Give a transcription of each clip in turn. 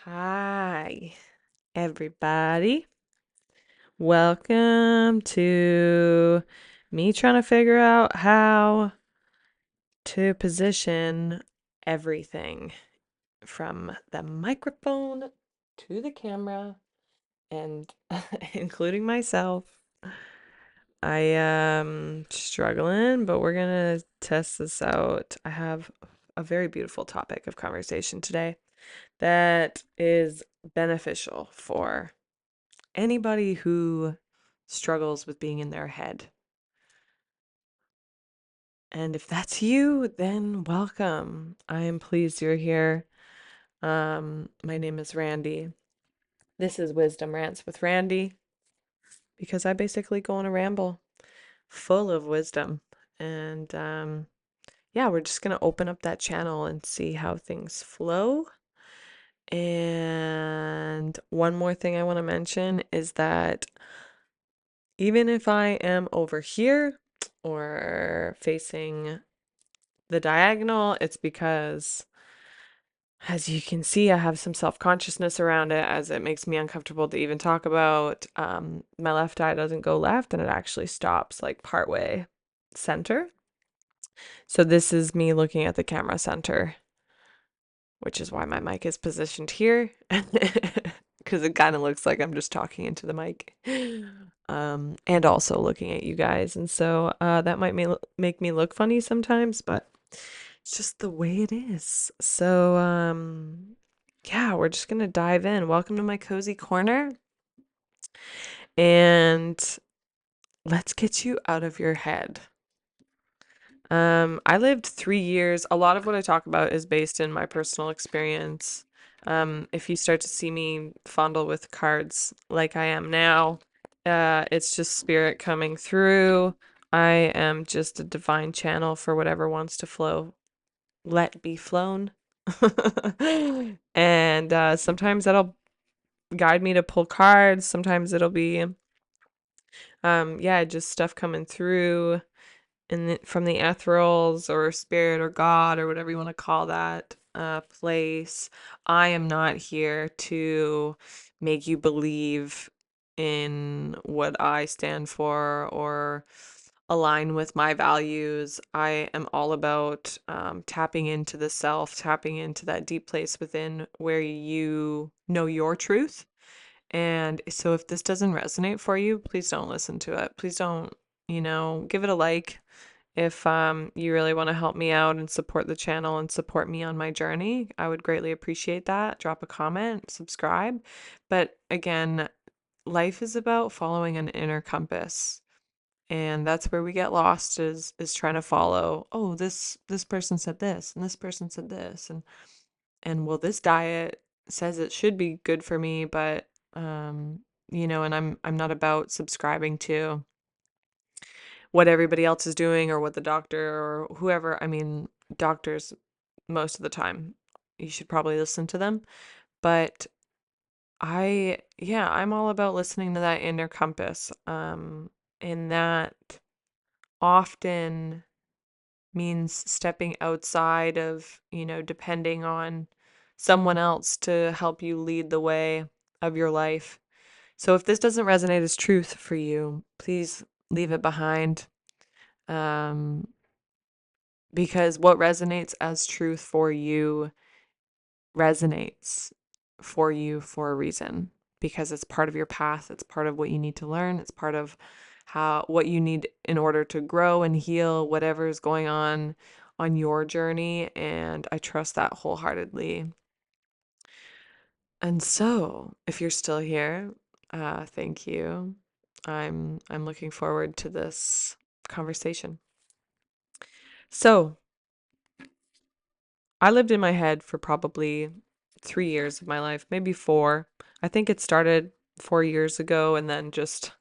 Hi, everybody. Welcome to me trying to figure out how to position everything from the microphone to the camera and including myself. I am struggling, but we're gonna test this out. I have a very beautiful topic of conversation today that is beneficial for anybody who struggles with being in their head. And if that's you, then welcome. I am pleased you're here. My name is Randy. This is Wisdom Rants with Randy because I basically go on a ramble full of wisdom. And yeah, we're just going to open up that channel and see how things flow. And one more thing I want to mention is that even if I am over here or facing the diagonal, it's because, as you can see, I have some self-consciousness around it as it makes me uncomfortable to even talk about. My left eye doesn't go left and it actually stops like partway center. So this is me looking at the camera center, which is why my mic is positioned here. Because it kind of looks like I'm just talking into the mic. And also looking at you guys. And so that might make me look funny sometimes, but it's just the way it is. So yeah, we're just gonna dive in. Welcome to my cozy corner. And let's get you out of your head. I lived 3 years. A lot of what I talk about is based in my personal experience. If you start to see me fondle with cards like I am now, it's just spirit coming through. I am just a divine channel for whatever wants to flow. Let be flown. And sometimes that'll guide me to pull cards. Sometimes it'll be, yeah, just stuff coming through from the ethereals or spirit or God or whatever you want to call that place. I am not here to make you believe in what I stand for or align with my values. I am all about tapping into the self, tapping into that deep place within where you know your truth. And so if this doesn't resonate for you, please don't listen to it. Please don't, give it a like. If you really want to help me out and support the channel and support me on my journey, I would greatly appreciate that. Drop a comment, subscribe. But again, life is about following an inner compass. And that's where we get lost is trying to follow, oh, this person said this and this person said this and well, this diet says it should be good for me, but and I'm not about subscribing to what everybody else is doing or what the doctor or whoever, I mean, doctors most of the time, you should probably listen to them. But I'm all about listening to that inner compass. And that often means stepping outside of, depending on someone else to help you lead the way of your life. So if this doesn't resonate as truth for you, please leave it behind. Um, because what resonates as truth for you resonates for you for a reason, because it's part of your path, it's part of what you need to learn, it's part of what you need in order to grow and heal whatever is going on your journey, and I trust that wholeheartedly. And so, if you're still here, thank you. I'm looking forward to this conversation. So, I lived in my head for probably 3 years of my life, maybe four. I think it started 4 years ago and then just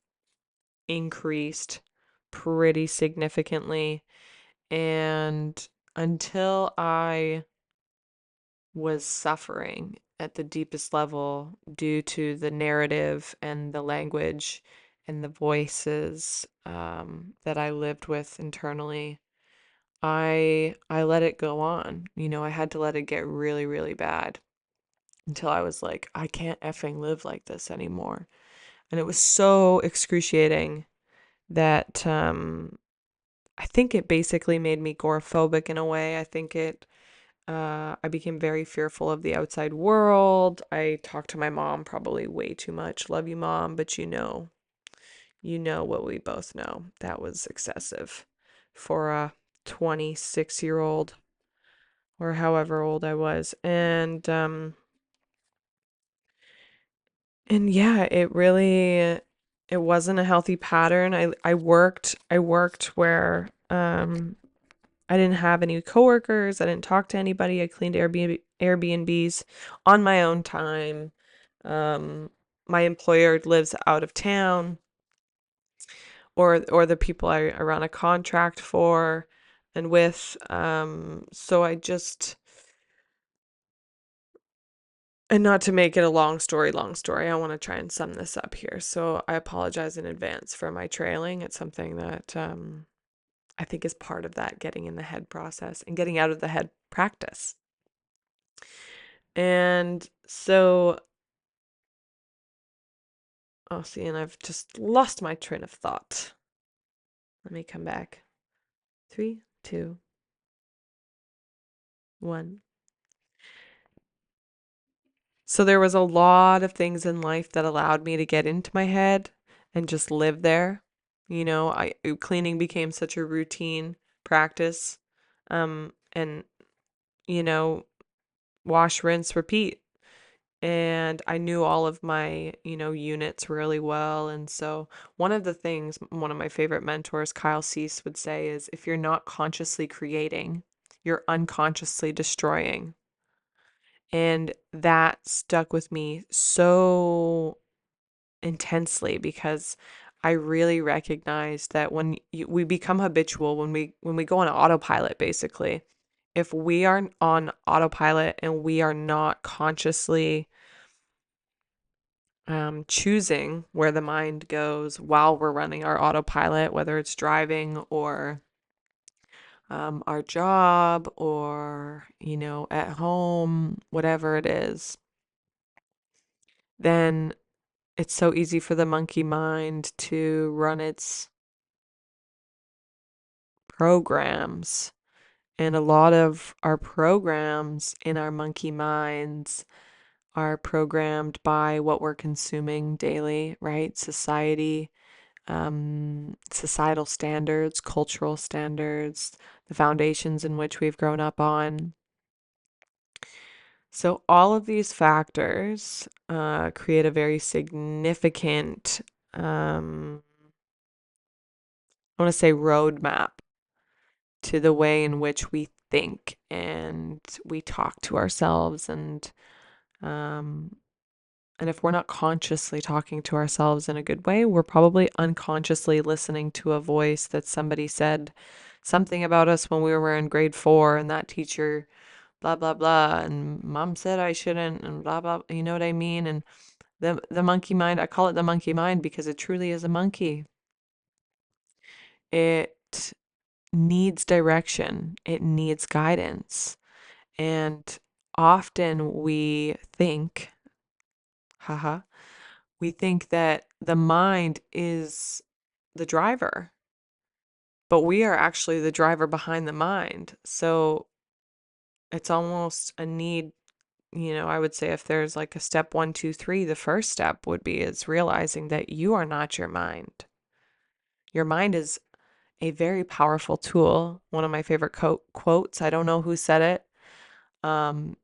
increased pretty significantly. And until I was suffering at the deepest level due to the narrative and the language and the voices that I lived with internally, I let it go on. I had to let it get really, really bad. until I was like, I can't effing live like this anymore. And it was so excruciating that I think it basically made me agoraphobic in a way. I think I became very fearful of the outside world. I talked to my mom probably way too much. Love you, mom, but you know what we both know. That was excessive for a 26-year-old or however old I was. And yeah, it wasn't a healthy pattern. I worked where I didn't have any coworkers. I didn't talk to anybody. I cleaned Airbnbs on my own time. Um, my employer lives out of town, or the people I run a contract for and with. So I just, and not to make it a long story, I want to try and sum this up here. So I apologize in advance for my trailing. It's something that I think is part of that getting in the head process and getting out of the head practice. And so, oh, see, and I've just lost my train of thought. Let me come back. 3, 2, 1. So there was a lot of things in life that allowed me to get into my head and just live there. Cleaning became such a routine practice. And you know, wash, rinse, repeat. And I knew all of my, units really well. And so one of the things one of my favorite mentors, Kyle Cease, would say is if you're not consciously creating, you're unconsciously destroying. And that stuck with me so intensely because I really recognized that when we become habitual, when we go on autopilot, basically, if we are on autopilot and we are not consciously choosing where the mind goes while we're running our autopilot, whether it's driving or our job or, at home, whatever it is, then it's so easy for the monkey mind to run its programs. And a lot of our programs in our monkey minds are programmed by what we're consuming daily, right? Societal standards, cultural standards, the foundations in which we've grown up on. So, all of these factors create a very significant, I want to say, roadmap to the way in which we think and we talk to ourselves. Um, and if we're not consciously talking to ourselves in a good way, we're probably unconsciously listening to a voice that somebody said something about us when we were in grade 4, and that teacher, blah, blah, blah, and mom said I shouldn't, and blah, blah, you know what I mean? And the monkey mind, I call it the monkey mind because it truly is a monkey. It needs direction, it needs guidance. And often haha, we think that the mind is the driver, but we are actually the driver behind the mind. So it's almost a need, I would say if there's like a step 1, 2, 3, the first step would be is realizing that you are not your mind. Your mind is a very powerful tool. One of my favorite quotes, I don't know who said it, um,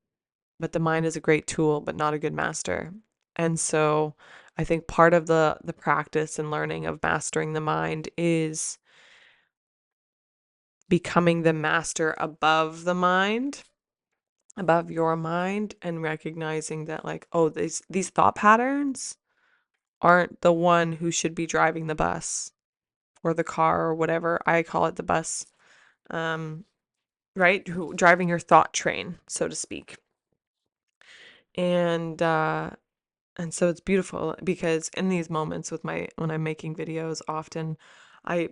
but the mind is a great tool, but not a good master. And so I think part of the practice and learning of mastering the mind is becoming the master above the mind, above your mind, and recognizing that like, oh, these thought patterns aren't the one who should be driving the bus or the car or whatever. I call it the bus. Um, right? Who driving your thought train, so to speak. And and so it's beautiful because in these moments when I'm making videos, often I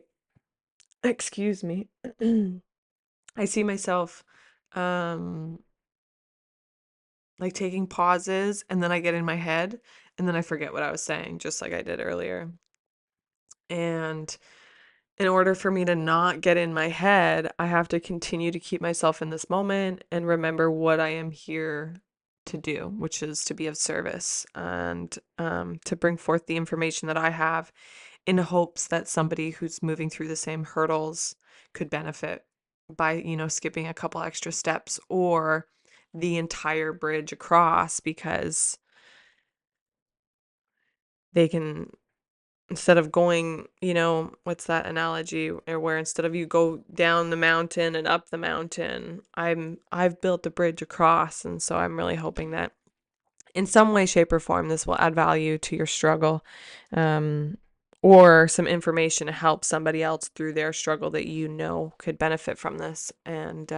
excuse me, I see myself um like taking pauses, and then I get in my head and then I forget what I was saying, just like I did earlier. And in order for me to not get in my head, I have to continue to keep myself in this moment and remember what I am here to do, which is to be of service and to bring forth the information that I have in hopes that somebody who's moving through the same hurdles could benefit by, skipping a couple extra steps or the entire bridge across because they can, instead of going, what's that analogy where instead of you go down the mountain and up the mountain, I've built a bridge across. And so I'm really hoping that in some way, shape, or form, this will add value to your struggle, um, or some information to help somebody else through their struggle that could benefit from this. And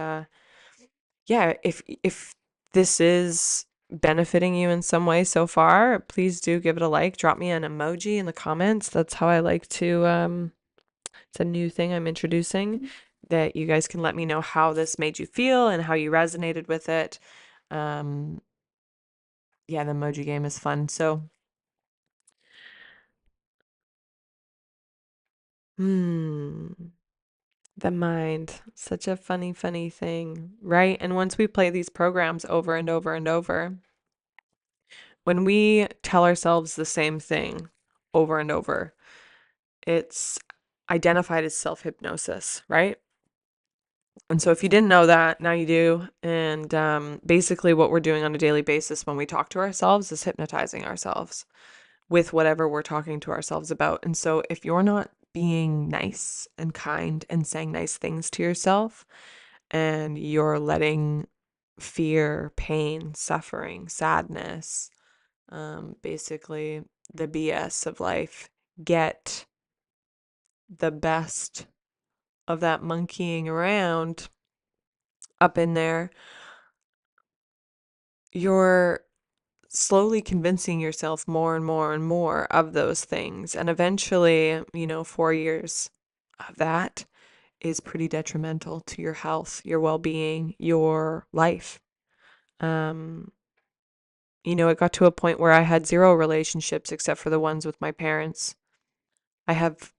yeah, if this is benefiting you in some way so far, please do give it a like. Drop me an emoji in the comments. That's how I like to. It's a new thing I'm introducing that you guys can let me know how this made you feel and how you resonated with it. Um, yeah, the emoji game is fun. So, hmm. The mind, such a funny, funny thing, right? And once we play these programs over and over and over, when we tell ourselves the same thing over and over, it's identified as self-hypnosis, right? And so if you didn't know that, now you do. And basically, what we're doing on a daily basis when we talk to ourselves is hypnotizing ourselves with whatever we're talking to ourselves about. And so if you're not being nice and kind and saying nice things to yourself, and you're letting fear, pain, suffering, sadness, basically the BS of life, get the best of that monkeying around up in there, you're slowly convincing yourself more and more and more of those things. And eventually, 4 years of that is pretty detrimental to your health, your well being, your life. Um, it got to a point where I had zero relationships except for the ones with my parents. I have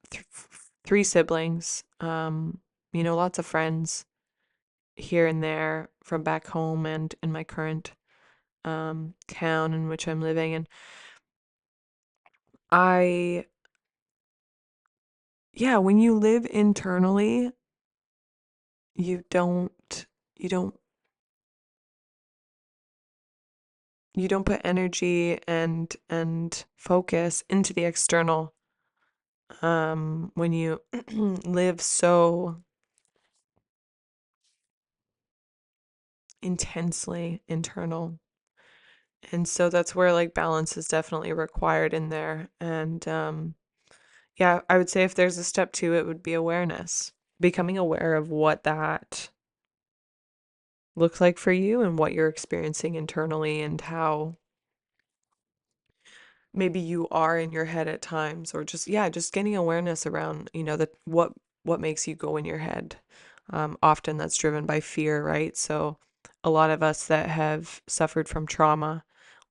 three siblings, lots of friends here and there from back home and in my current town in which I'm living. And I, yeah, when you live internally, you don't, you don't, you don't put energy and focus into the external. When you live so intensely internal. And so that's where like balance is definitely required in there. And yeah, I would say if there's a step two, it would be awareness. Becoming aware of what that looks like for you and what you're experiencing internally and how maybe you are in your head at times, or just, yeah, just getting awareness around, that what makes you go in your head. Often that's driven by fear, right? So a lot of us that have suffered from trauma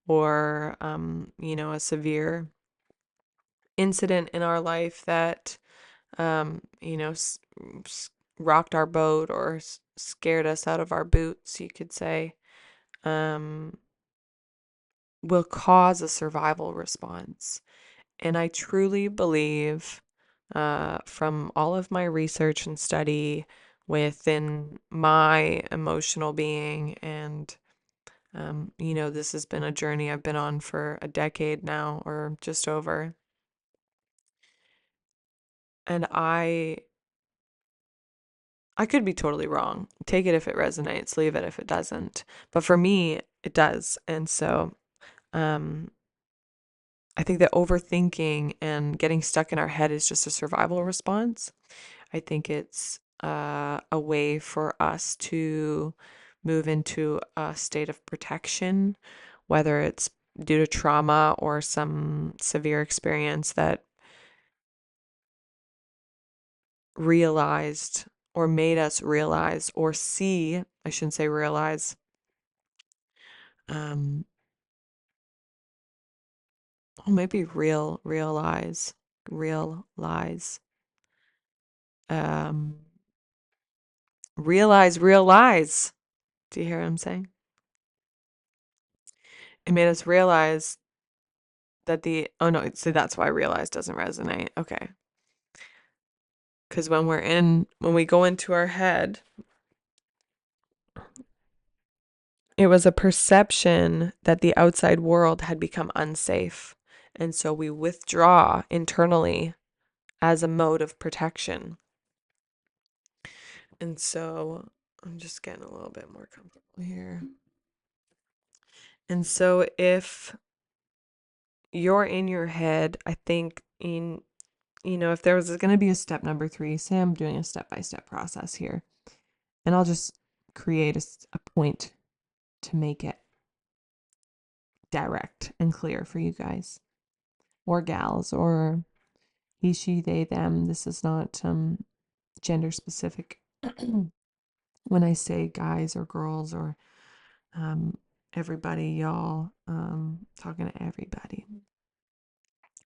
or a severe incident in our life that rocked our boat or scared us out of our boots, you could say, um, will cause a survival response. And I truly believe, from all of my research and study within my emotional being, and, this has been a journey I've been on for a decade now, or just over. And I could be totally wrong. Take it if it resonates, leave it if it doesn't. But for me, it does. And so, um, I think that overthinking and getting stuck in our head is just a survival response. I think it's a way for us to move into a state of protection, whether it's due to trauma or some severe experience that realized or made us realize or see, I shouldn't say realize, Um, oh, maybe realize, real lies. Um, real lies. Do you hear what I'm saying? It made us realize that oh no, so that's why realize doesn't resonate. Okay. Because when we go into our head, it was a perception that the outside world had become unsafe. And so we withdraw internally as a mode of protection. And so I'm just getting a little bit more comfortable here. And so if you're in your head, I think if there was going to be a step number 3, say I'm doing a step-by-step process here, and I'll just create a point to make it direct and clear for you guys or gals or he, she, they, them. This is not gender specific when I say guys or girls or everybody, y'all, talking to everybody,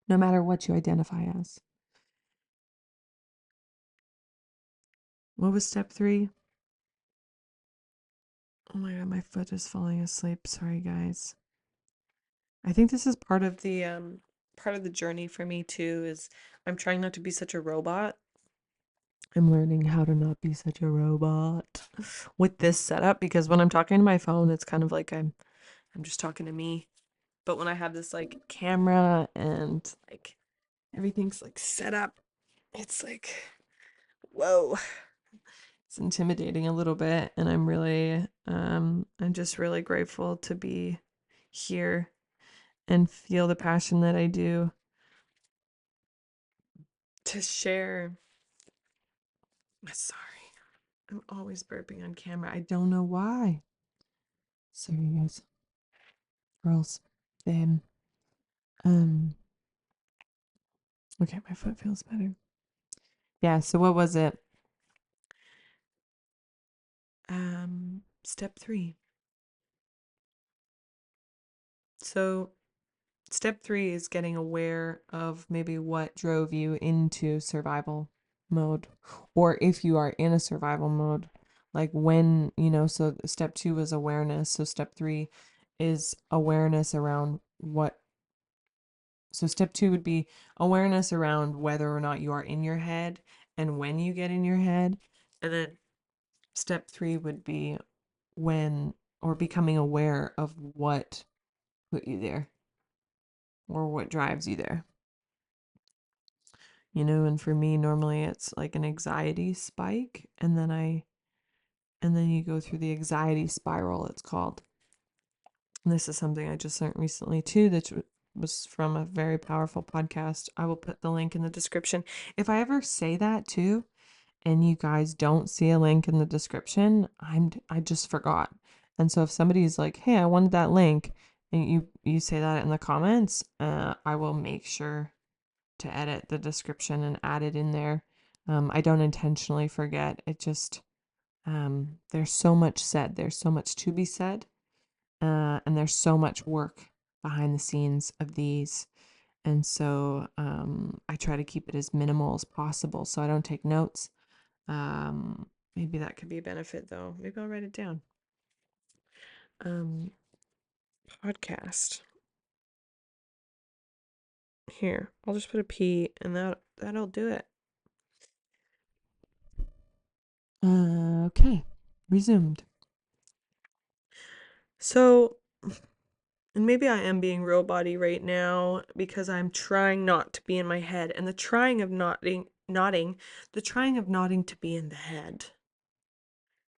no matter what you identify as. What was step 3? Oh my god, my foot is falling asleep. Sorry, guys. I think this is part of the journey for me too. Is I'm trying not to be such a robot. I'm learning how to not be such a robot with this setup because when I'm talking to my phone, it's kind of like I'm just talking to me. But when I have this like camera and like everything's like set up, it's like whoa. It's intimidating a little bit, and I'm just really grateful to be here and feel the passion that I do to share. Sorry. I'm always burping on camera. I don't know why. Sorry, guys. Girls. Them. Um. Okay, my foot feels better. Yeah, so what was it? Step 3. So, step 3 is getting aware of maybe what drove you into survival mode, or if you are in a survival mode, like when, so step 2 was awareness. So, step 3 is awareness around what. So, step 2 would be awareness around whether or not you are in your head and when you get in your head. And then step 3 would be when or becoming aware of what put you there or what drives you there. And for me normally it's like an anxiety spike and then you go through the anxiety spiral, it's called. And this is something I just learned recently too, that was from a very powerful podcast. I will put the link in the description. If I ever say that too and you guys don't see a link in the description, I just forgot. And so if somebody's like, "Hey, I wanted that link," and you say that in the comments, I will make sure to edit the description and add it in there. I don't intentionally forget. It just there's so much said. There's so much to be said, and there's so much work behind the scenes of these. And so I try to keep it as minimal as possible so I don't take notes. Maybe that could be a benefit though. Maybe I'll write it down. Podcast. Here, I'll just put a P and that'll do it. Okay. Resumed. So, and maybe I am being real body right now because I'm trying not to be in my head. And the trying of the trying of nodding to be in the head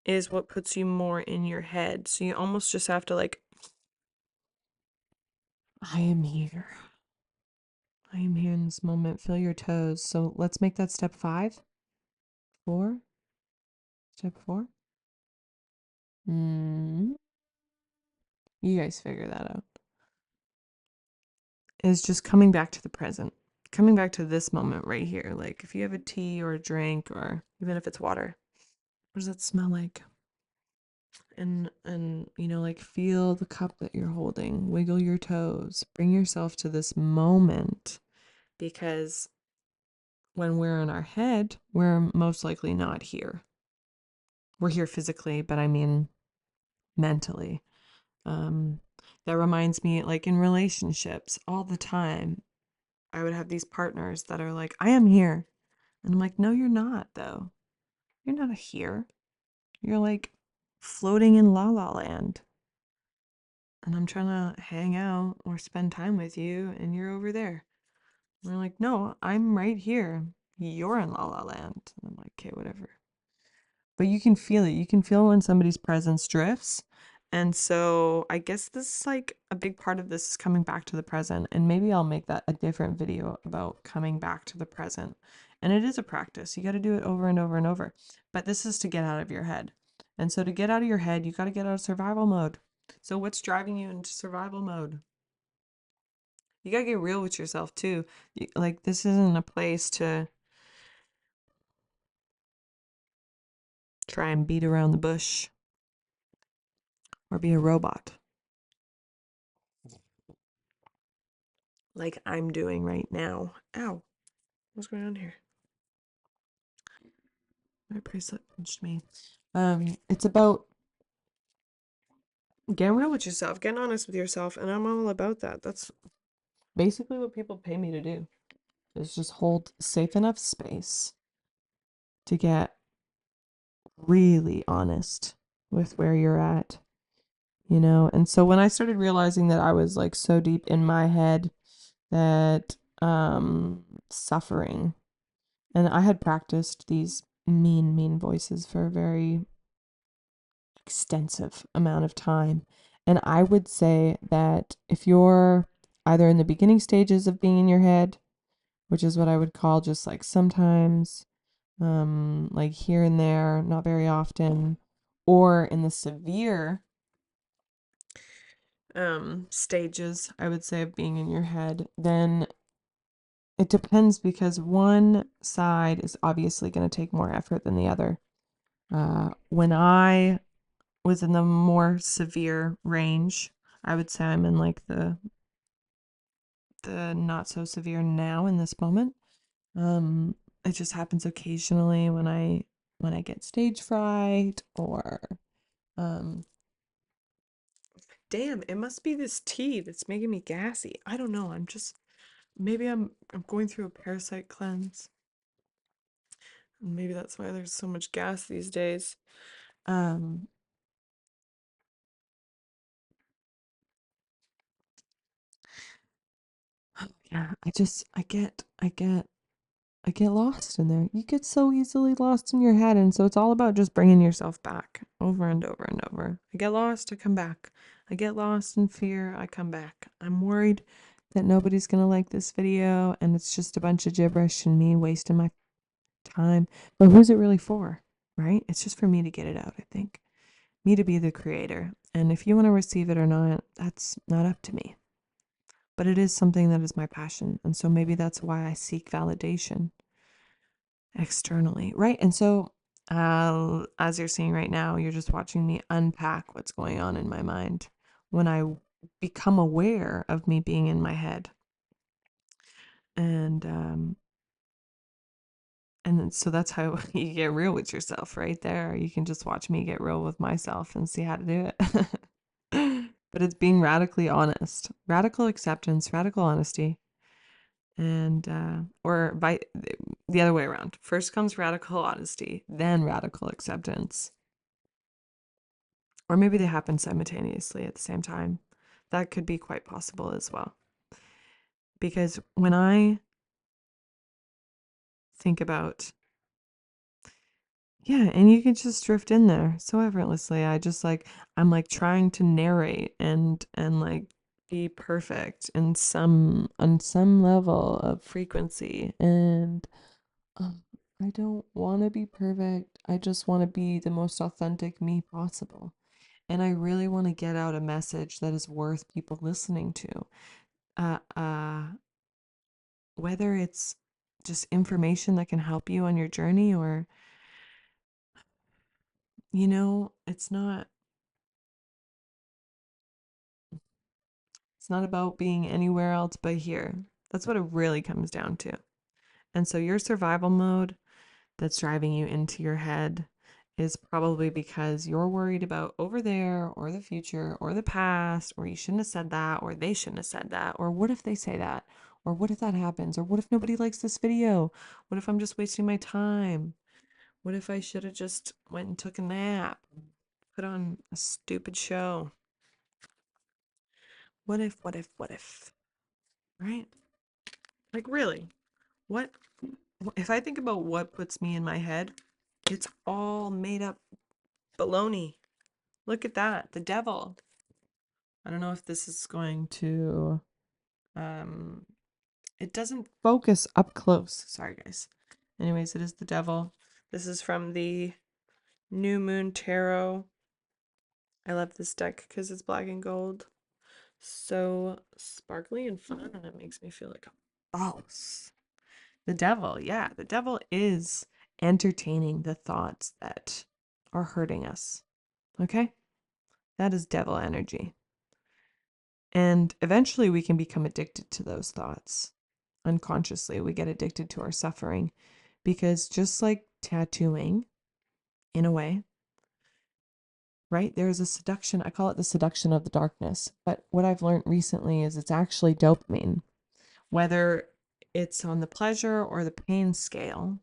is what puts you more in your head. So you almost just have to like, I am here. I am here in this moment. Feel your toes. So let's make that step 5. 4. Step 4. You guys figure that out. Is just coming back to the present. Coming back to this moment right here. Like if you have a tea or a drink or even if it's water, what does that smell like? and like feel the cup that you're holding, wiggle your toes, bring yourself to this moment, because when we're in our head, we're most likely not here. We're here physically, but I mean mentally. Um, that reminds me, like in relationships, all the time, I would have these partners that are like, I am here. And I'm like, no, you're not, though. You're not here. You're like floating in la la land. And I'm trying to hang out or spend time with you, and you're over there. And they're like, no, I'm right here. You're in la la land. And I'm like, okay, whatever. But you can feel it. You can feel when somebody's presence drifts. And so I guess this is like a big part of this is coming back to the present. And maybe I'll make that a different video about coming back to the present. And it is a practice. You got to do it over and over and over. But this is to get out of your head. And so to get out of your head, you got to get out of survival mode. So what's driving you into survival mode? You got to get real with yourself too. Like this isn't a place to try and beat around the bush or be a robot like I'm doing right now. Ow. What's going on here? My bracelet pinched me. It's about getting real with yourself, getting honest with yourself, and I'm all about that. That's basically what people pay me to do. Is just hold safe enough space to get really honest with where you're at, And so when I started realizing that I was like so deep in my head that suffering, and I had practiced these mean voices for a very extensive amount of time. And I would say that if you're either in the beginning stages of being in your head, which is what I would call just like sometimes, like here and there, not very often, or in the severe stages, I would say, of being in your head, then it depends because one side is obviously going to take more effort than the other. When I was in the more severe range, I would say I'm in like the not so severe now in this moment. It just happens occasionally when I get stage fright or um damn, it must be this tea that's making me gassy. I don't know. Maybe I'm going through a parasite cleanse. Maybe that's why there's so much gas these days. Um yeah, I get lost in there. You get so easily lost in your head. And so it's all about just bringing yourself back over and over and over. I get lost, I come back. I get lost in fear, I come back. I'm worried that nobody's going to like this video and it's just a bunch of gibberish and me wasting my time. But who's it really for, right? It's just for me to get it out, I think. Me to be the creator. And if you want to receive it or not, that's not up to me. But it is something that is my passion. And so maybe that's why I seek validation externally, right? And so, as you're seeing right now, you're just watching me unpack what's going on in my mind when I become aware of me being in my head, and so that's how you get real with yourself, right there. You can just watch me get real with myself and see how to do it. But it's being radically honest, radical acceptance, radical honesty. And or by the other way around. First comes radical honesty, then radical acceptance. Or maybe they happen simultaneously at the same time. That could be quite possible as well. Because when I think about, yeah, and you can just drift in there so effortlessly. I'm like trying to narrate and like be perfect in some level of frequency, and um, I don't want to be perfect. I just want to be the most authentic me possible. And I really want to get out a message that is worth people listening to. Uh, uh, Whether it's just information that can help you on your journey or, it's not. It's not about being anywhere else but here. That's what it really comes down to. And so your survival mode that's driving you into your head is probably because you're worried about over there or the future or the past, or you shouldn't have said that, or they shouldn't have said that, or what if they say that, or what if that happens, or what if nobody likes this video? What if I'm just wasting my time? What if I should have just went and took a nap? Put on a stupid show. What if? Right? Like, really? What if I think about what puts me in my head? It's all made up baloney. Look at that. The devil. I don't know if this is going to um it doesn't focus up close. Sorry guys. Anyways, it is the devil. This is from the New Moon Tarot. I love this deck because it's black and gold. So sparkly and fun, and it makes me feel like a boss. The devil, yeah, the devil is entertaining the thoughts that are hurting us. Okay? That is devil energy. And eventually we can become addicted to those thoughts. Unconsciously, we get addicted to our suffering because just like tattooing, in a way, right? There's a seduction. I call it the seduction of the darkness. But what I've learned recently is it's actually dopamine. Whether it's on the pleasure or the pain scale,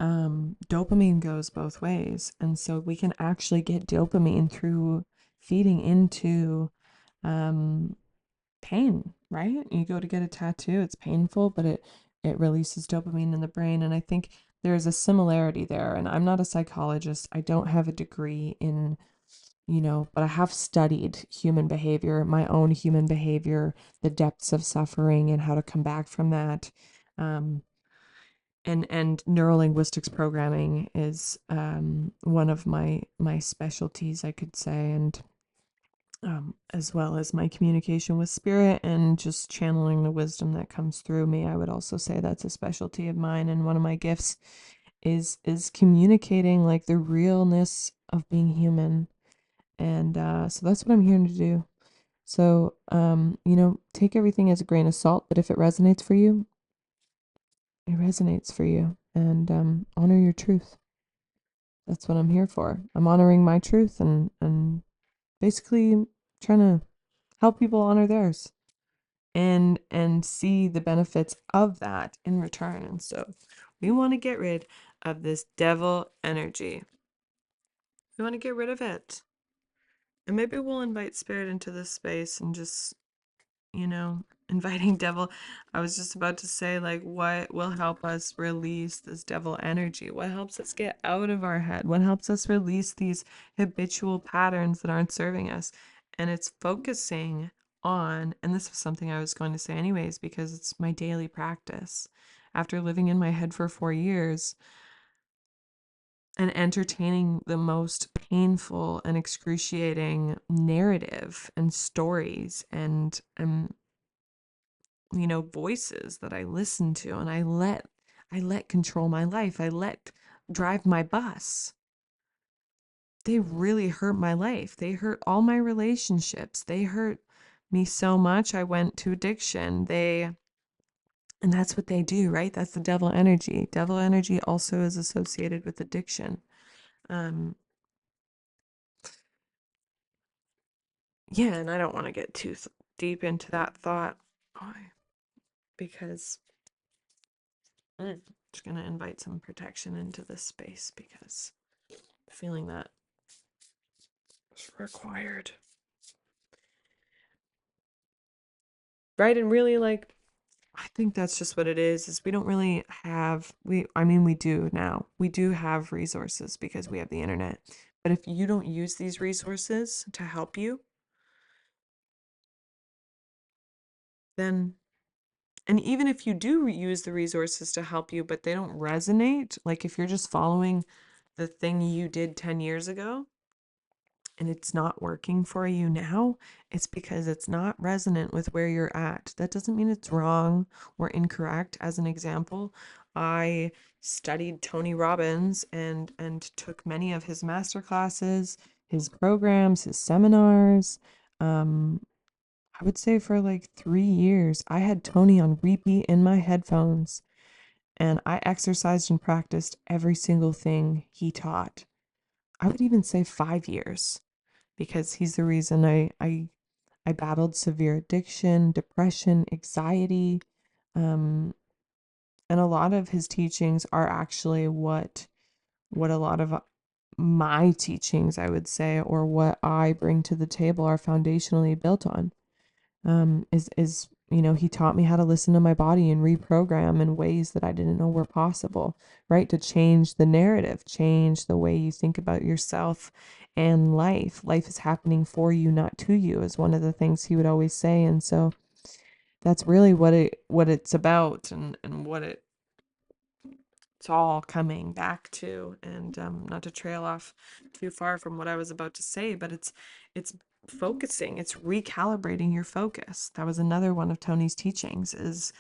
dopamine goes both ways. And so we can actually get dopamine through feeding into pain, right? You go to get a tattoo, it's painful, but it releases dopamine in the brain. And I think there's a similarity there. And I'm not a psychologist. I don't have a degree in, but I have studied human behavior, my own human behavior, the depths of suffering and how to come back from that. And neurolinguistics programming is one of my specialties, I could say, and as well as my communication with spirit and just channeling the wisdom that comes through me. I would also say that's a specialty of mine, and one of my gifts is communicating like the realness of being human. And so that's what I'm here to do. So take everything as a grain of salt, but if it resonates for you, it resonates for you. And honor your truth. That's what I'm here for. I'm honoring my truth and basically trying to help people honor theirs and see the benefits of that in return. And so we want to get rid of this devil energy. We want to get rid of it. And maybe we'll invite spirit into this space and just, inviting devil. I was just about to say, like, what will help us release this devil energy? What helps us get out of our head? What helps us release these habitual patterns that aren't serving us? And it's focusing on, and this was something I was going to say anyways, because it's my daily practice. After living in my head for 4 years, and entertaining the most painful and excruciating narrative and stories and voices that I listen to, and I let control my life. I let drive my bus. They really hurt my life. They hurt all my relationships. They hurt me so much I went to addiction. And that's what they do, right? That's the devil energy. Devil energy also is associated with addiction. Yeah, and I don't want to get too deep into that thought because I'm just going to invite some protection into this space because feeling that is required. Right? And really, like, I think that's just what it is we don't really have, we do now. We do have resources because we have the internet. But if you don't use these resources to help you, then and even if you do use the resources to help you, but they don't resonate, like if you're just following the thing you did 10 years ago and it's not working for you now, it's because it's not resonant with where you're at. That doesn't mean it's wrong or incorrect. As an example, I studied Tony Robbins and took many of his master classes, his programs, his seminars. I would say for like 3 years, I had Tony on repeat in my headphones and I exercised and practiced every single thing he taught. I would even say 5 years because he's the reason I battled severe addiction, depression, anxiety. Um, and a lot of his teachings are actually what a lot of my teachings, I would say, or what I bring to the table are foundationally built on. Is he taught me how to listen to my body and reprogram in ways that I didn't know were possible, right? To change the narrative, change the way you think about yourself and life. Life is happening for you, not to you, is one of the things he would always say. And so that's really what it's about, and what it's all coming back to. And not to trail off too far from what I was about to say, but it's focusing, it's recalibrating your focus. That was another one of Tony's teachings, is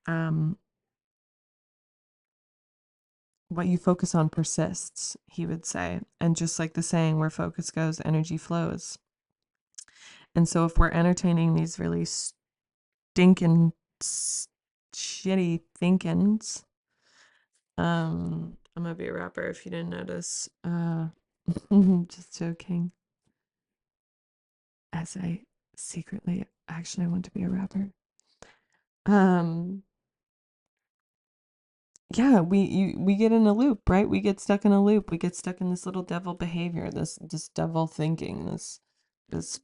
um, what you focus on persists, he would say. And just like the saying, where focus goes, energy flows. And so if we're entertaining these really stinking shitty thinkings, I'm gonna be a rapper if you didn't notice. Just joking. As I secretly actually want to be a rapper. Um, yeah, we get in a loop, right? We get stuck in a loop. We get stuck in this little devil behavior, this devil thinking, this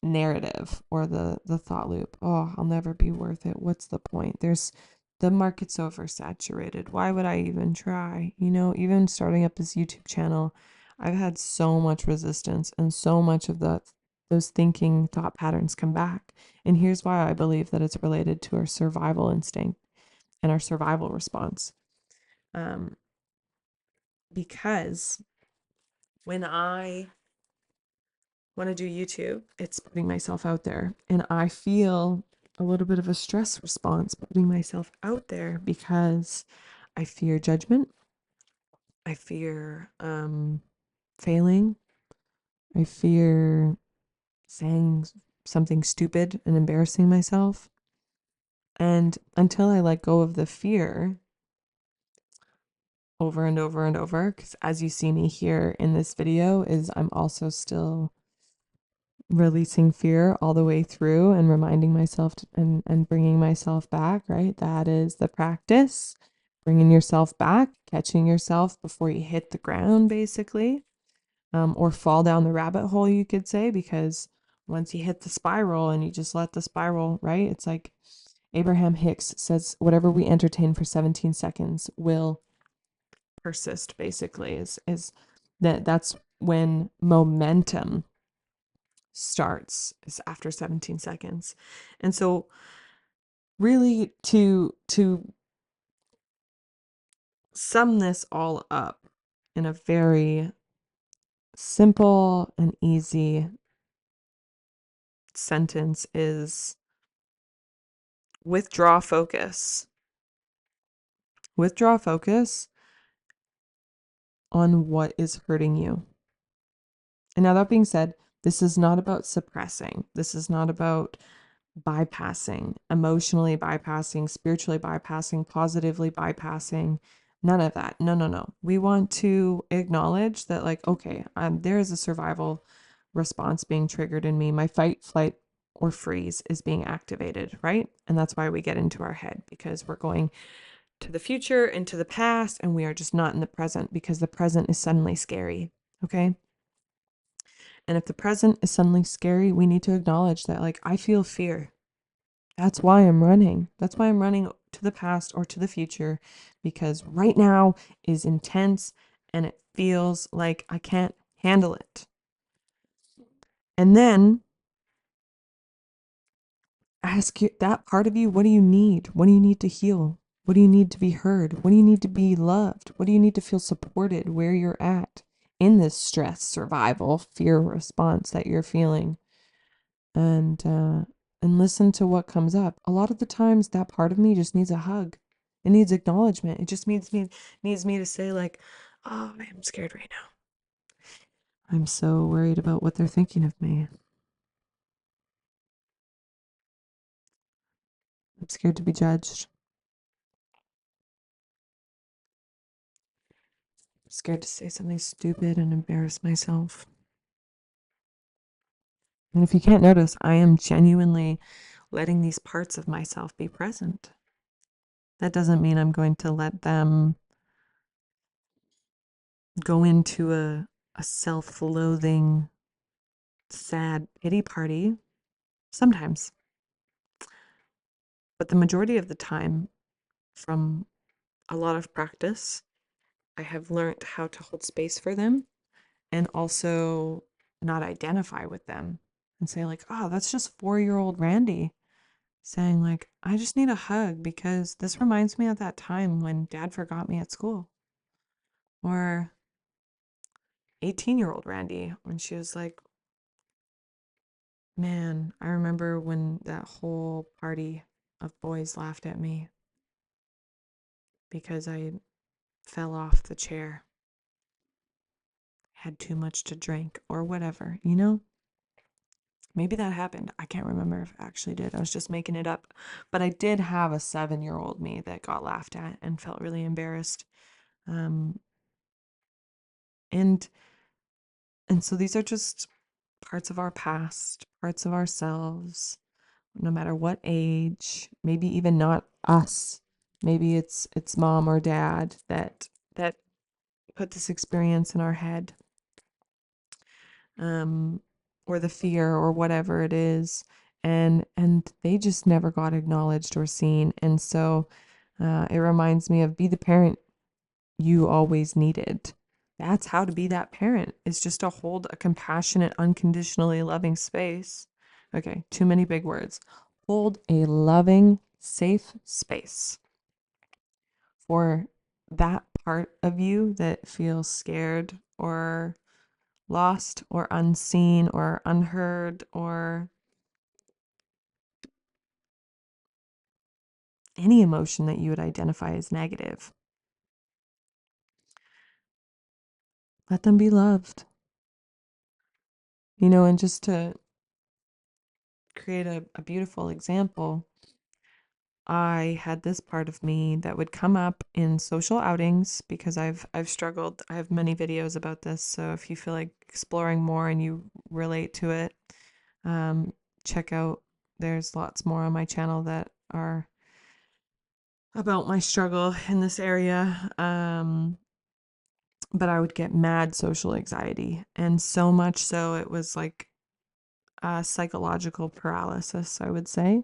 narrative, or the thought loop. Oh, I'll never be worth it. What's the point? The market's oversaturated. Why would I even try? Even starting up this YouTube channel, I've had so much resistance, and so much of those thinking thought patterns come back. And here's why I believe that it's related to our survival instinct and our survival response. Um, because when I want to do YouTube, it's putting myself out there. And I feel a little bit of a stress response putting myself out there because I fear judgment. I fear failing. I fear saying something stupid and embarrassing myself. And until I let go of the fear over and over and over, because as you see me here in this video, is I'm also still releasing fear all the way through and reminding myself and bringing myself back, right? That is the practice. Bringing yourself back, catching yourself before you hit the ground, basically, or fall down the rabbit hole, you could say, because once you hit the spiral and you just let the spiral, right? It's like Abraham Hicks says, whatever we entertain for 17 seconds will persist, basically, is that's when momentum starts, is after 17 seconds. And so really, to sum this all up in a very simple and easy sentence, is withdraw focus. Withdraw focus on what is hurting you. And now, that being said, this is not about suppressing. This is not about bypassing, emotionally bypassing, spiritually bypassing, positively bypassing. None of that. No, no, no. We want to acknowledge that, like, okay, there is a survival response being triggered in me. My fight, flight, or freeze is being activated, right? And that's why we get into our head, because we're going to the future, into the past, and we are just not in the present, because the present is suddenly scary. Okay. And if the present is suddenly scary, we need to acknowledge that, like, I feel fear. That's why I'm running. That's why I'm running to the past or to the future, because right now is intense and it feels like I can't handle it. And then ask that part of you, what do you need? What do you need to heal? What do you need to be heard? What do you need to be loved? What do you need to feel supported where you're at in this stress, survival, fear response that you're feeling? And listen to what comes up. A lot of the times that part of me just needs a hug. It needs acknowledgement. It just needs me to say, like, oh, I am scared right now. I'm so worried about what they're thinking of me. I'm scared to be judged. I'm scared to say something stupid and embarrass myself. And if you can't notice, I am genuinely letting these parts of myself be present. That doesn't mean I'm going to let them go into a self loathing, sad pity party. Sometimes. But the majority of the time, from a lot of practice, I have learned how to hold space for them and also not identify with them and say, like, oh, that's just 4-year-old Randy saying, like, I just need a hug because this reminds me of that time when dad forgot me at school. Or 18-year-old Randy when she was like, man, I remember when that whole party of boys laughed at me because I fell off the chair, had too much to drink, or whatever, you know? Maybe that happened. I can't remember if it actually did. I was just making it up. But I did have a 7-year-old me that got laughed at and felt really embarrassed. Um, and and so these are just parts of our past, parts of ourselves, no matter what age, maybe even not us. Maybe it's mom or dad that put this experience in our head, um, or the fear or whatever it is, and they just never got acknowledged or seen. And so it reminds me of be the parent you always needed. That's how to be that parent, is just to hold a compassionate, unconditionally loving space. Okay, too many big words. Hold a loving, safe space for that part of you that feels scared or lost or unseen or unheard or any emotion that you would identify as negative. Let them be loved. And just to create a beautiful example, I had this part of me that would come up in social outings because I've struggled. I have many videos about this, so if you feel like exploring more and you relate to it, um, check out. There's lots more on my channel that are about my struggle in this area. But I would get mad social anxiety, and so much so it was like psychological paralysis, I would say,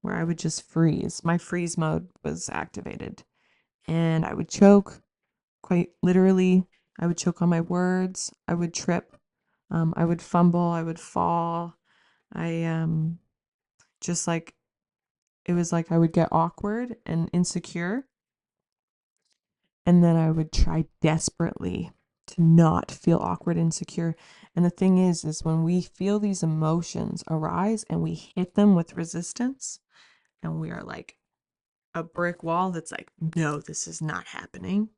where I would just freeze. My freeze mode was activated, and I would choke, quite literally. I would choke on my words. I would trip. I would fumble. I would fall. I just like it was like I would get awkward and insecure, and then I would try desperately to not feel awkward and insecure. And the thing is when we feel these emotions arise and we hit them with resistance, and we are like a brick wall that's like, no, this is not happening.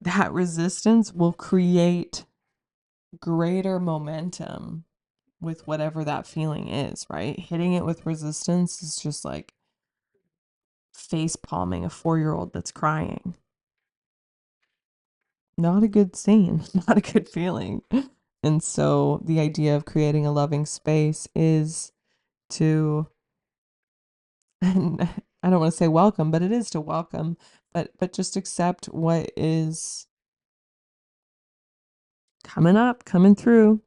That resistance will create greater momentum with whatever that feeling is, right? Hitting it with resistance is just like face palming a 4-year-old that's crying. Not a good scene, not a good feeling. And so the idea of creating a loving space is to, and I don't want to say welcome, but it is to welcome, but just accept what is coming up, coming through,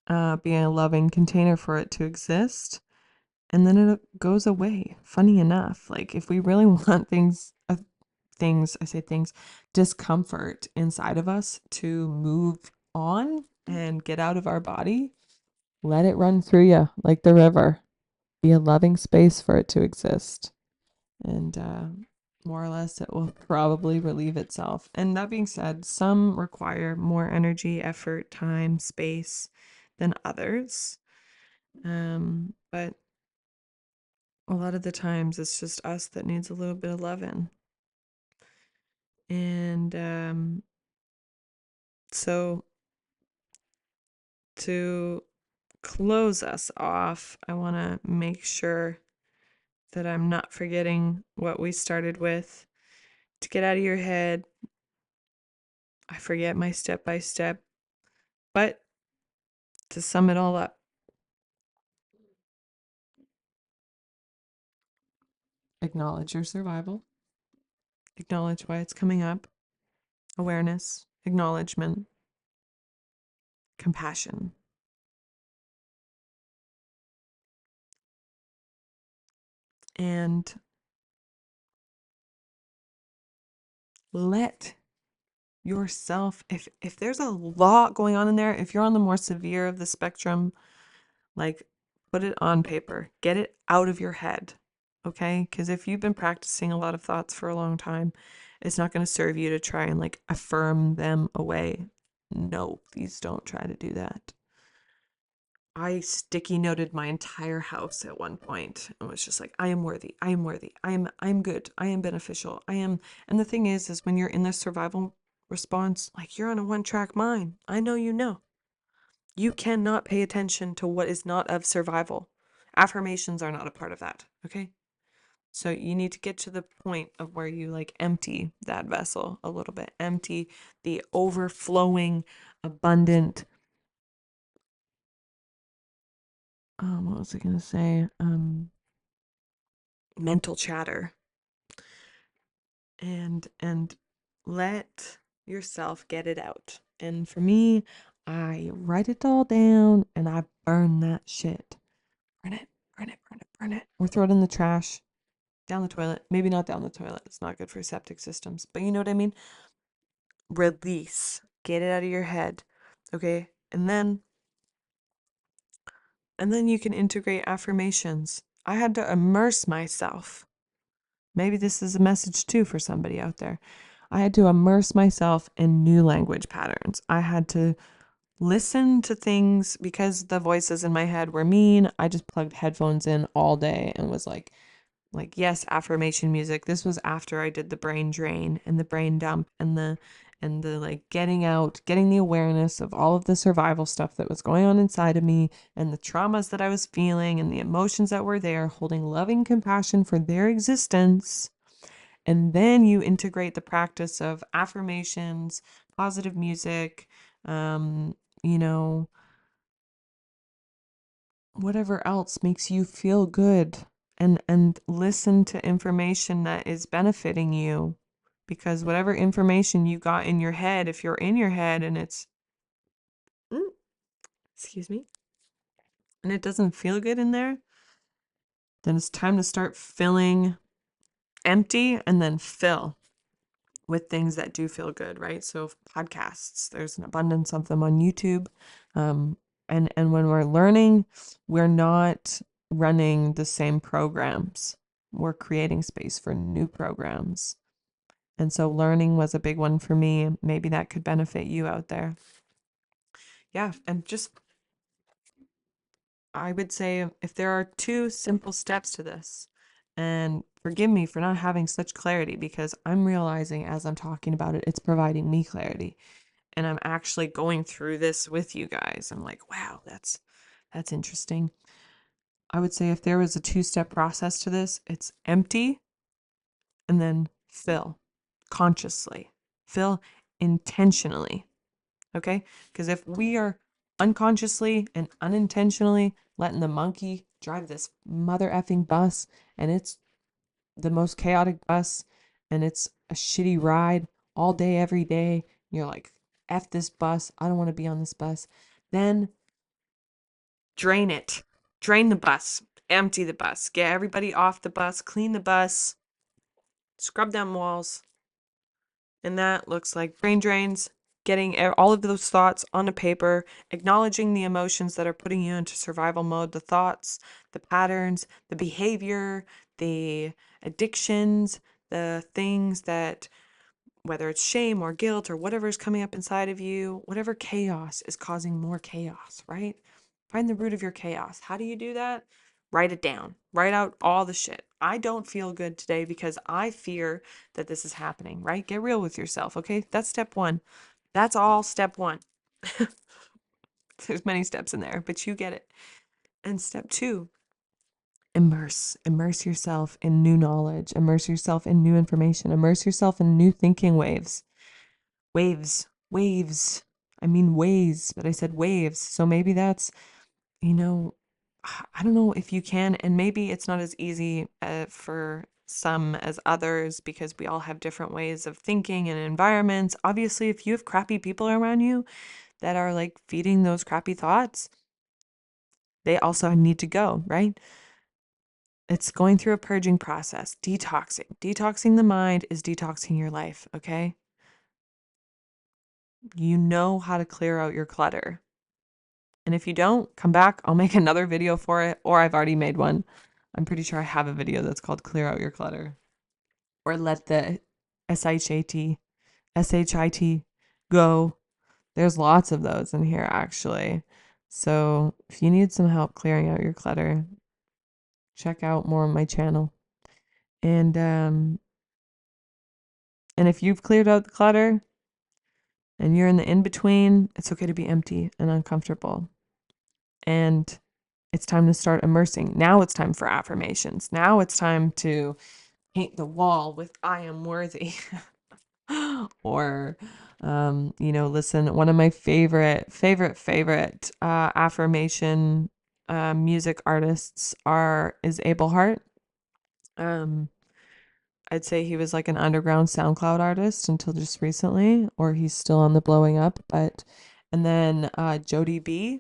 being a loving container for it to exist, and then it goes away. Funny enough, like if we really want I say things, discomfort inside of us to move on and get out of our body, let it run through you like the river. Be a loving space for it to exist. And more or less, it will probably relieve itself. And that being said, some require more energy, effort, time, space than others. But a lot of the times, it's just us that needs a little bit of loving. And so to close us off, I want to make sure that I'm not forgetting what we started with. To get out of your head, I forget my step by step. But to sum it all up, Acknowledge your survival. acknowledge why it's coming up, awareness, acknowledgement, compassion, and let yourself, if there's a lot going on in there, if you're on the more severe of the spectrum, like put it on paper, get it out of your head. Okay? Because if you've been practicing a lot of thoughts for a long time, it's not going to serve you to try and like affirm them away. No, please don't try to do that. I sticky noted my entire house at one point and was just like, I am worthy. I am worthy. I'm good. I am beneficial. I am. And the thing is when you're in this survival response, like you're on a one-track mind. I know you know. You cannot pay attention to what is not of survival. Affirmations are not a part of that. Okay. So you need to get to the point of where you like empty that vessel a little bit, empty the overflowing, abundant, what was I going to say? Mental chatter, and let yourself get it out. And for me, I write it all down and I burn that shit. Burn it, burn it, burn it, burn it. Or throw it in the trash, down the toilet. Maybe not down the toilet. It's not good for septic systems. But you know what I mean? Release. Get it out of your head. Okay? And then you can integrate affirmations. I had to immerse myself. Maybe this is a message too for somebody out there. I had to immerse myself in new language patterns. I had to listen to things because the voices in my head were mean. I just plugged headphones in all day and was like yes, affirmation music. This was after I did the brain drain and the brain dump and the like getting the awareness of all of the survival stuff that was going on inside of me and the traumas that I was feeling and the emotions that were there, holding loving compassion for their existence. And then you integrate the practice of affirmations, positive music, um, you know, whatever else makes you feel good, and listen to information that is benefiting you, because whatever information you got in your head, if you're in your head and it's mm, excuse me, and it doesn't feel good in there, then it's time to start filling empty and then fill with things that do feel good, right? So podcasts, there's an abundance of them on YouTube. Um, and when we're learning, we're not running the same programs. We're creating space for new programs. And so learning was a big one for me. Maybe that could benefit you out there. Yeah, and just I would say if there are two simple steps to this, and forgive me for not having such clarity because I'm realizing as I'm talking about it, it's providing me clarity. And I'm actually going through this with you guys. I'm like, wow, that's interesting. I would say if there was a two-step process to this, it's empty and then fill consciously, fill intentionally. Okay? Because if we are unconsciously and unintentionally letting the monkey drive this mother effing bus, and it's the most chaotic bus and it's a shitty ride all day, every day, you're like, F this bus, I don't want to be on this bus, then drain it. Drain the bus. Empty the bus. Get everybody off the bus. Clean the bus. Scrub them walls. And that looks like brain drains, getting all of those thoughts on a paper, acknowledging the emotions that are putting you into survival mode, the thoughts, the patterns, the behavior, the addictions, the things that, whether it's shame or guilt or whatever is coming up inside of you, whatever chaos is causing more chaos, right? Find the root of your chaos. How do you do that? Write it down. Write out all the shit. I don't feel good today because I fear that this is happening, right? Get real with yourself, okay? That's step one. That's all step one. There's many steps in there, but you get it. And step two, immerse yourself in new knowledge, immerse yourself in new information, immerse yourself in new thinking waves. Waves. I mean ways, but I said waves. So maybe that's, you know, I don't know if you can, and maybe it's not as easy for some as others because we all have different ways of thinking and environments. Obviously, if you have crappy people around you that are like feeding those crappy thoughts, they also need to go, right? It's going through a purging process, detoxing. Detoxing the mind is detoxing your life, okay? You know how to clear out your clutter. And if you don't, come back. I'll make another video for it, or I've already made one. I'm pretty sure I have a video that's called Clear Out Your Clutter. Or let the SHIT, SHIT go. There's lots of those in here, actually. So if you need some help clearing out your clutter, check out more on my channel. And if you've cleared out the clutter and you're in the in between, it's okay to be empty and uncomfortable. And it's time to start immersing. Now it's time for affirmations. Now it's time to paint the wall with I am worthy. Or listen, one of my favorite affirmation music artists are is Abel Hart. Um I'd say he was like an underground SoundCloud artist until just recently, or he's still on the blowing up. But and then Jody B.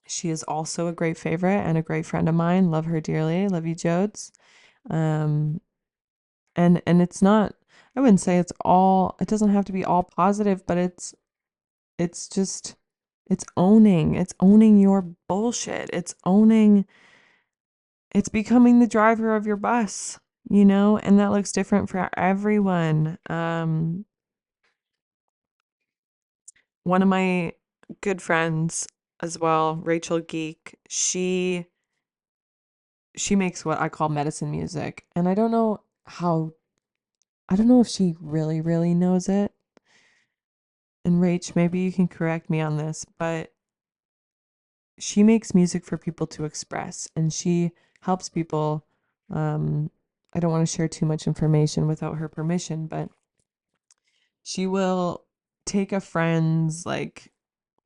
She is also a great favorite and a great friend of mine. Love her dearly. Love you, Jodes. Um, and it's not. I wouldn't say it's all. It doesn't have to be all positive, but it's just it's owning. It's owning your bullshit. It's owning. It's becoming the driver of your bus. And that looks different for everyone. One of my good friends as well, Rachel Geek, she makes what I call medicine music. And I don't know if she really, really knows it. And Rach, maybe you can correct me on this, but she makes music for people to express and she helps people. Um, I don't want to share too much information without her permission, but she will take a friend's like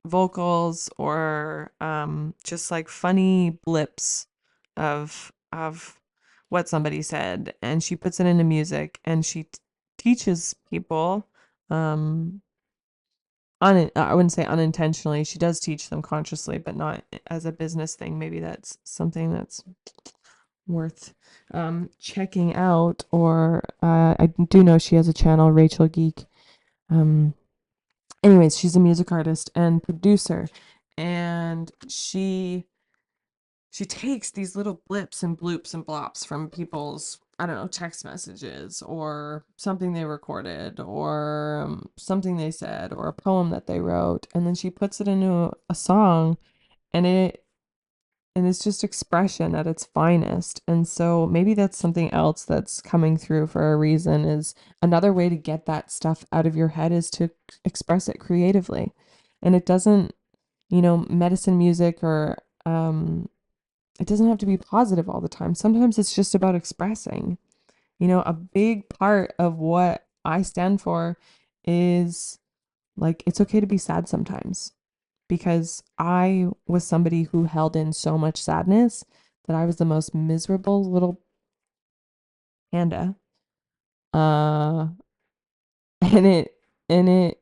vocals or just like funny blips of what somebody said, and she puts it into music and she teaches people um I wouldn't say unintentionally. She does teach them consciously, but not as a business thing. Maybe that's something that's worth checking out. Or I do know she has a channel, Rachel Geek. Um, Anyways, she's a music artist and producer, and she takes these little blips and bloops and blops from people's, I don't know, text messages or something they recorded or something they said or a poem that they wrote, and then she puts it into a song, and it's just expression at its finest. And so maybe that's something else that's coming through for a reason, is another way to get that stuff out of your head is to express it creatively. And it doesn't, medicine music or it doesn't have to be positive all the time. Sometimes it's just about expressing. A big part of what I stand for is like it's okay to be sad sometimes, because I was somebody who held in so much sadness that I was the most miserable little panda. Uh and it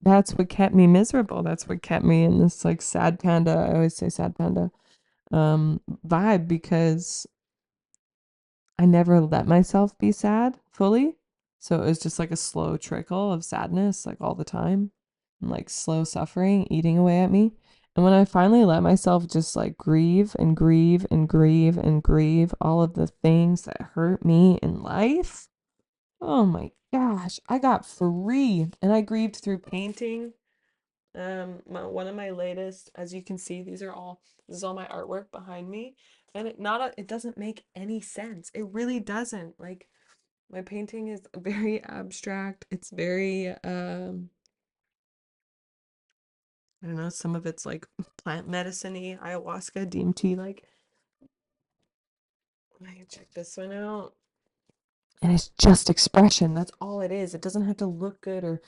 that's what kept me miserable. That's what kept me in this like sad panda, I always say sad panda vibe, because I never let myself be sad fully. So it was just like a slow trickle of sadness, like all the time, and like slow suffering eating away at me. And when I finally let myself just like grieve and grieve and grieve and grieve all of the things that hurt me in life, oh my gosh, I got free. And I grieved through painting. One of my latest, as you can see, this is all my artwork behind me, and it doesn't make any sense. It really doesn't. Like my painting is very abstract. It's very I don't know, some of it's like plant medicine-y, ayahuasca, DMT, like I can check this one out. And it's just expression. That's all it is. It doesn't have to look good or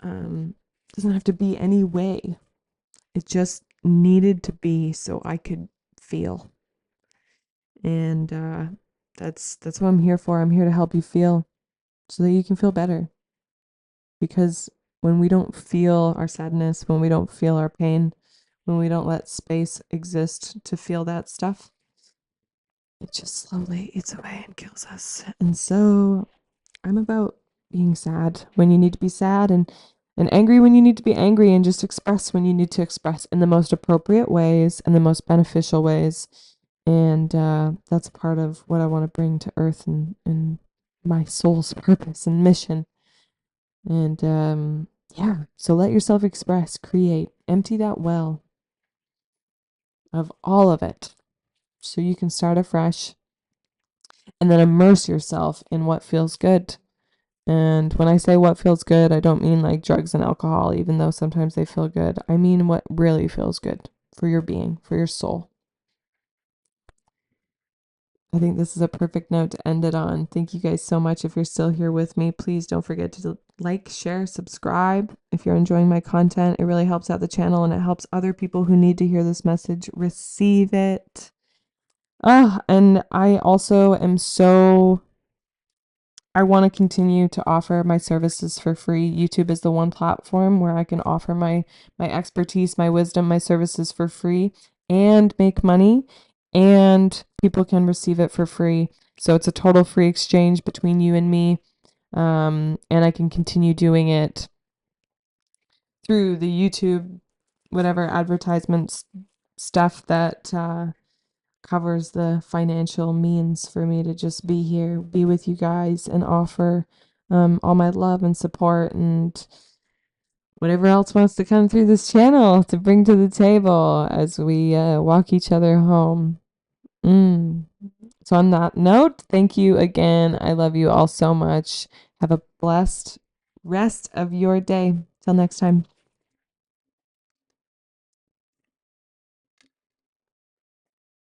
um doesn't have to be any way. It just needed to be so I could feel. And that's what I'm here for. I'm here to help you feel so that you can feel better. Because when we don't feel our sadness, when we don't feel our pain, when we don't let space exist to feel that stuff, it just slowly eats away and kills us. And so I'm about being sad when you need to be sad, and angry when you need to be angry, and just express when you need to express in the most appropriate ways and the most beneficial ways. And that's part of what I want to bring to earth, and my soul's purpose and mission. And yeah, so let yourself express, create, empty that well of all of it so you can start afresh, and then immerse yourself in what feels good. And when I say what feels good, I don't mean like drugs and alcohol, even though sometimes they feel good. I mean what really feels good for your being, for your soul. I think this is a perfect note to end it on. Thank you guys so much. If you're still here with me, please don't forget to like, share, subscribe if you're enjoying my content. It really helps out the channel, and it helps other people who need to hear this message receive it. And I also am so I want to continue to offer my services for free. YouTube is the one platform where I can offer my expertise, my wisdom, my services for free and make money, and people can receive it for free. So it's a total free exchange between you and me. And I can continue doing it through the YouTube, whatever advertisements stuff that covers the financial means for me to just be here, be with you guys, and offer all my love and support and whatever else wants to come through this channel to bring to the table as we walk each other home. Mm. So, on that note, thank you again. I love you all so much. Have a blessed rest of your day. Till next time.